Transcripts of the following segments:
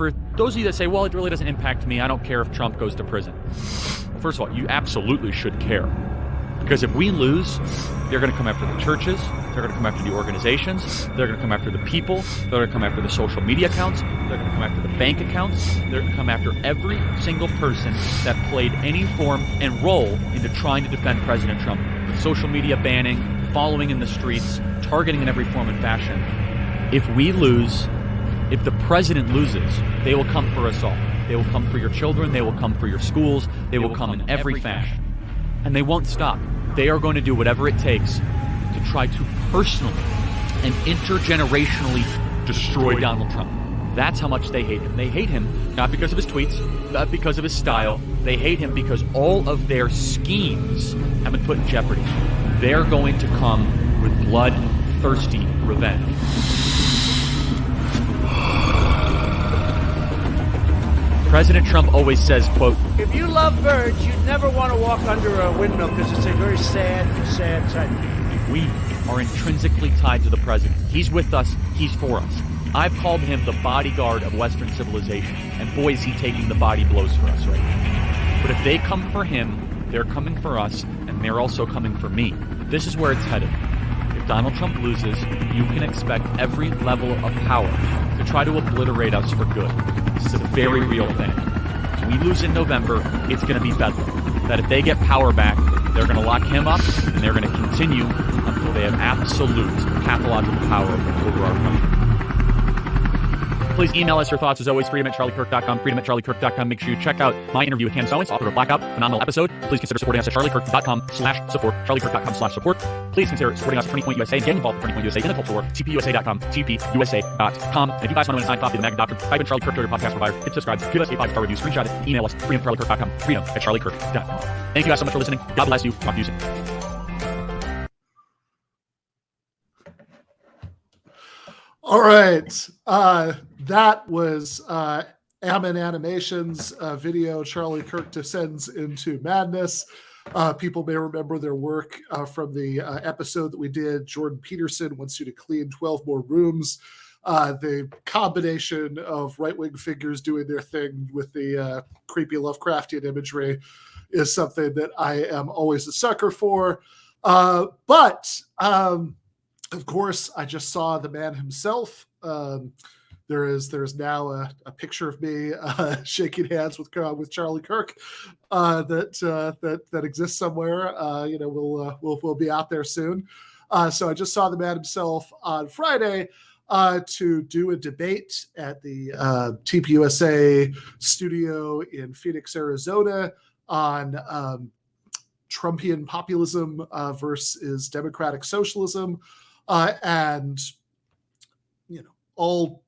for those of you that say, well, it really doesn't impact me, I don't care if Trump goes to prison. First of all, you absolutely should care. Because if we lose, they're going to come after the churches, they're going to come after the organizations, they're going to come after the people, they're going to come after the social media accounts, they're going to come after the bank accounts, they're going to come after every single person that played any form and role into trying to defend President Trump, with social media banning, following in the streets, targeting in every form and fashion. If we lose, if the president loses, they will come for us all. They will come for your children, they will come for your schools, they will come in every fashion. And they won't stop. They are going to do whatever it takes to try to personally and intergenerationally destroy Donald Trump. That's how much they hate him. They hate him not because of his tweets, not because of his style. They hate him because all of their schemes have been put in jeopardy. They're going to come with bloodthirsty revenge. President Trump always says, quote, if you love birds, you'd never want to walk under a windmill because it's a very sad, sad sight. We are intrinsically tied to the president. He's with us. He's for us. I've called him the bodyguard of Western civilization. And boy, is he taking the body blows for us right now. But if they come for him, they're coming for us, and they're also coming for me. This is where it's headed. If Donald Trump loses, you can expect every level of power to try to obliterate us for good. This is a very real thing. If we lose in November, it's going to be bedlam. That if they get power back, they're going to lock him up, and they're going to continue until they have absolute pathological power over our country. Please email us your thoughts, as always, freedom@charliekirk.com, freedom@charliekirk.com. Make sure you check out my interview with Candace Owens, author of Blackout, phenomenal episode. Please consider supporting us at charliekirk.com/support, charliekirk.com/support. Please consider supporting us at Turning Point USA and getting involved with Turning Point USA in the culture war, tpusa.com, tpusa.com. And if you guys want to win a signed copy of the Magna Doctrine, type in Charlie Kirk to your podcast provider, hit subscribe, give us a 5-star review, screenshot it, email us, freedom@charliekirk.com, freedom@charliekirk.com. Thank you guys so much for listening. God bless you. Talk to you soon. All right. That was Ammon Animation's video, Charlie Kirk Descends into Madness. People may remember their work from the episode that we did, Jordan Peterson Wants You to Clean 12 More Rooms. The combination of right-wing figures doing their thing with the creepy Lovecraftian imagery is something that I am always a sucker for. But of course, I just saw the man himself. There's now a picture of me shaking hands with Charlie Kirk that exists somewhere. We'll be out there soon. So I just saw the man himself on Friday to do a debate at the TPUSA studio in Phoenix, Arizona, on Trumpian populism versus democratic socialism. And, all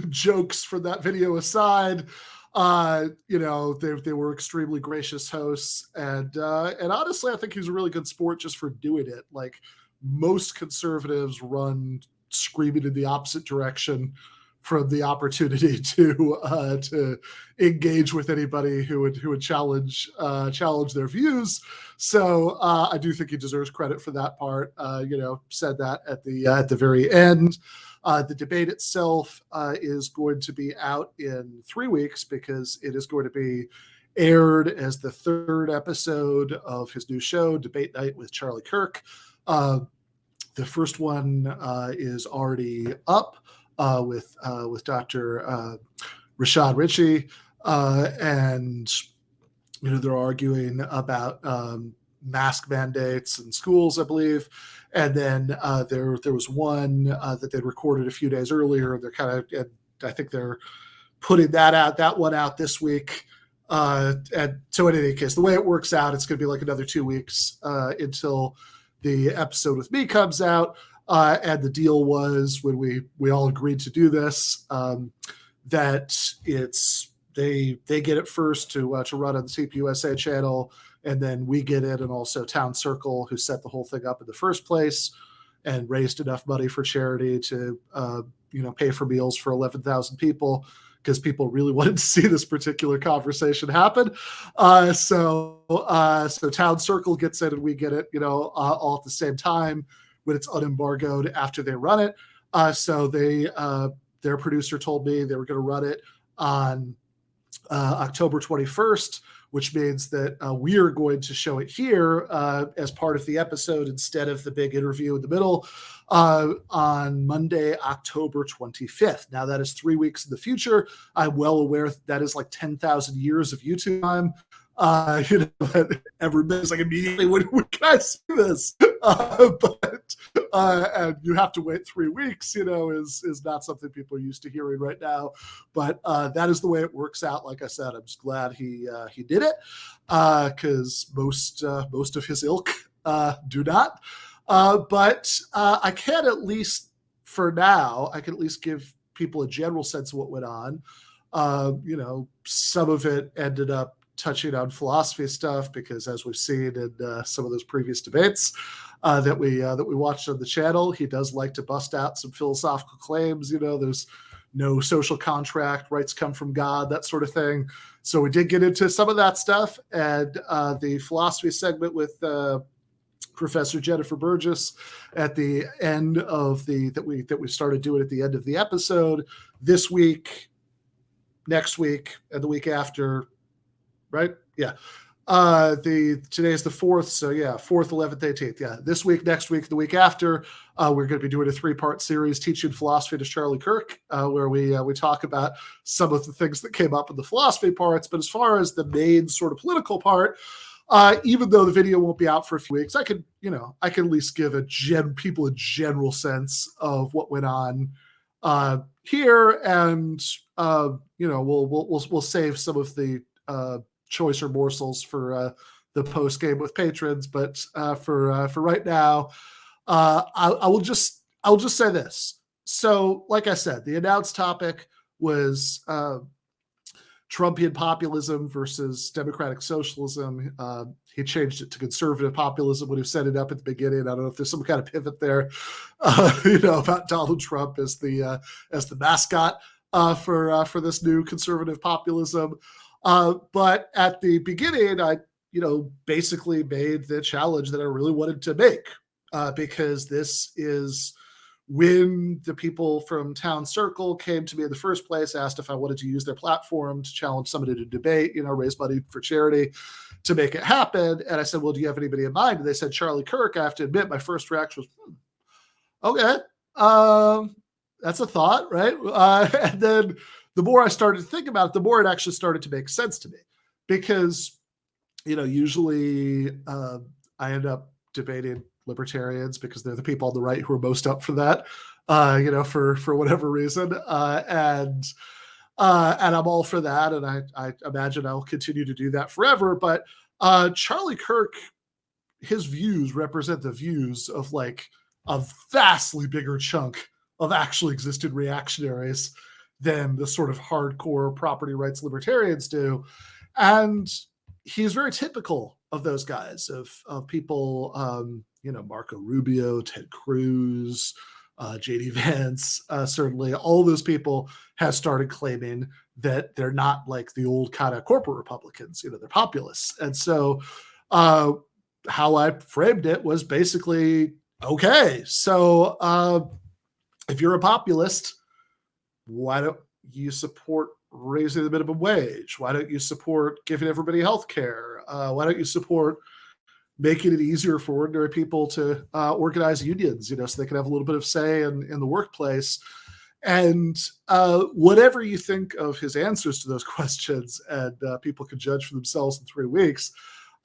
jokes from that video aside, they were extremely gracious hosts. And honestly, I think he's a really good sport just for doing it. Like, most conservatives run screaming in the opposite direction from the opportunity to engage with anybody who would challenge their views. So I do think he deserves credit for that part. Said that at the very end. The debate itself is going to be out in 3 weeks because it is going to be aired as the third episode of his new show, Debate Night with Charlie Kirk. The first one is already up. With Dr. Rashad Ritchie, and they're arguing about mask mandates in schools, I believe, and then there was one that they recorded a few days earlier. They're I think they're putting that one out this week. And so in any case, the way it works out, it's going to be like another 2 weeks until the episode with me comes out. And the deal was, when we all agreed to do this, that they get it first to run on the TPUSA channel, and then we get it, and also Town Circle, who set the whole thing up in the first place and raised enough money for charity to pay for meals for 11,000 people, because people really wanted to see this particular conversation happen. So Town Circle gets it, and we get it, all at the same time, when it's unembargoed after they run it. So their producer told me they were going to run it on October 21st, which means that we are going to show it here as part of the episode instead of the big interview in the middle on Monday, October 25th. Now, that is 3 weeks in the future. I'm well aware that is like 10,000 years of YouTube time. Everybody's like, immediately, when can I see this? And you have to wait 3 weeks, is not something people are used to hearing right now. But that is the way it works out. Like I said, I'm just glad he did it, because most of his ilk do not. But I can at least, for now, I can at least give people a general sense of what went on. Some of it ended up touching on philosophy stuff, because as we've seen in some of those previous debates that we watched on the channel, he does like to bust out some philosophical claims. There's no social contract, rights come from God, that sort of thing. So we did get into some of that stuff, and the philosophy segment with Professor Jennifer Burgess at the end of that we started doing at the end of the episode this week, next week, and the week after. Right? Yeah. Today's the 4th. So yeah, 4th, 11th, 18th. Yeah. This week, next week, the week after, we're going to be doing a 3-part series, Teaching Philosophy to Charlie Kirk, where we talk about some of the things that came up in the philosophy parts. But as far as the main sort of political part, even though the video won't be out for a few weeks, I can at least give people a general sense of what went on here, and we'll save some of the choicer morsels for the post game with patrons. But for right now, I'll just say this. So, like I said, the announced topic was Trumpian populism versus democratic socialism. He changed it to conservative populism when he set it up at the beginning. I don't know if there's some kind of pivot there, about Donald Trump as the mascot for this new conservative populism. But at the beginning, I, basically made the challenge that I really wanted to make, because this is when the people from Town Circle came to me in the first place, asked if I wanted to use their platform to challenge somebody to debate, raise money for charity to make it happen. And I said, well, do you have anybody in mind? And they said, Charlie Kirk. I have to admit, my first reaction was, okay, that's a thought, right? And then the more I started to think about it, the more it actually started to make sense to me, because, usually I end up debating libertarians because they're the people on the right who are most up for that, for whatever reason. And I'm all for that. And I imagine I'll continue to do that forever. But Charlie Kirk, his views represent the views of like a vastly bigger chunk of actually existing reactionaries than the sort of hardcore property rights libertarians do. And he's very typical of those guys, of people, Marco Rubio, Ted Cruz, J.D. Vance, certainly all those people have started claiming that they're not like the old kind of corporate Republicans, they're populists. And so how I framed it was basically, okay, so if you're a populist, why don't you support raising the minimum wage? Why don't you support giving everybody health care? Why don't you support making it easier for ordinary people to organize unions, so they can have a little bit of say in the workplace? And whatever you think of his answers to those questions, and people can judge for themselves in 3 weeks,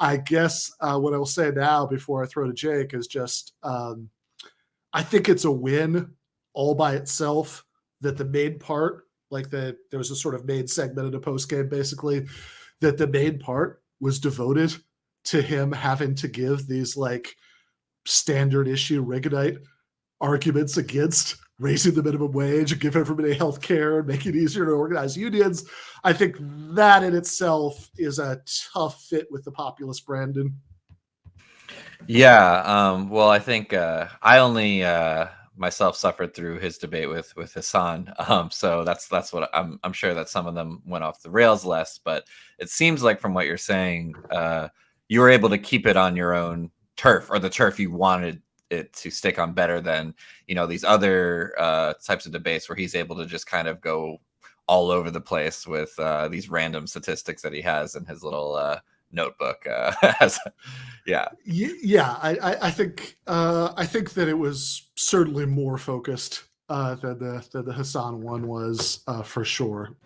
I guess what I will say now before I throw to Jake is just, I think it's a win all by itself that the main part, there was a sort of main segment in a post game, basically, that the main part was devoted to him having to give these like standard issue Reaganite arguments against raising the minimum wage and give everybody health care and make it easier to organize unions. I think that in itself is a tough fit with the populist Brandon. Yeah. Well, I think I only myself suffered through his debate with Hassan. So that's what I'm sure that some of them went off the rails less, but it seems like from what you're saying, you were able to keep it on your own turf, or the turf you wanted it to stick on, better than, these other types of debates where he's able to just kind of go all over the place with these random statistics that he has in his little notebook. Yeah. Yeah, I think that it was certainly more focused than the Hassan one was, for sure.